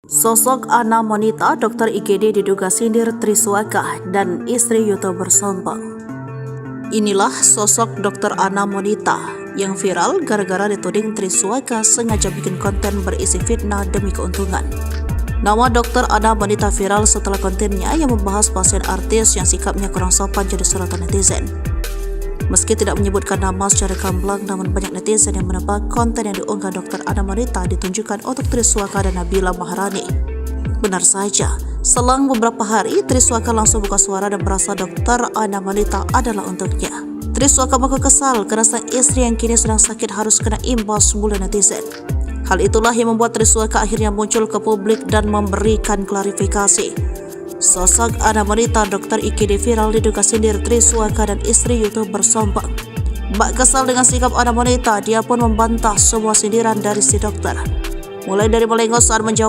Sosok Ana Monita, dokter IGD diduga sindir Triswaka dan istri YouTuber sombong. Inilah sosok dokter Ana Monita yang viral gara-gara dituding Triswaka sengaja bikin konten berisi fitnah demi keuntungan. Nama dokter Ana Monita viral setelah kontennya yang membahas pasien artis yang sikapnya kurang sopan jadi sorotan netizen. Meski tidak menyebutkan nama secara gamblang, namun banyak netizen yang menebak konten yang diunggah dokter Ana Monita ditunjukkan untuk Triswaka dan Nabila Maharani. Benar saja, selang beberapa hari Triswaka langsung buka suara dan merasa dokter Ana Monita adalah untuknya. Triswaka mengaku kesal karena sang istri yang kini sedang sakit harus kena imbas mulu netizen. Hal itulah yang membuat Triswaka akhirnya muncul ke publik dan memberikan klarifikasi. Sosok Ana Monita, dokter IGD viral diduga sindir Triswaka dan istri YouTuber sombong. Bak kesal dengan sikap Ana Monita, dia pun membantah semua sindiran dari si dokter. Mulai dari melengos saat menjawab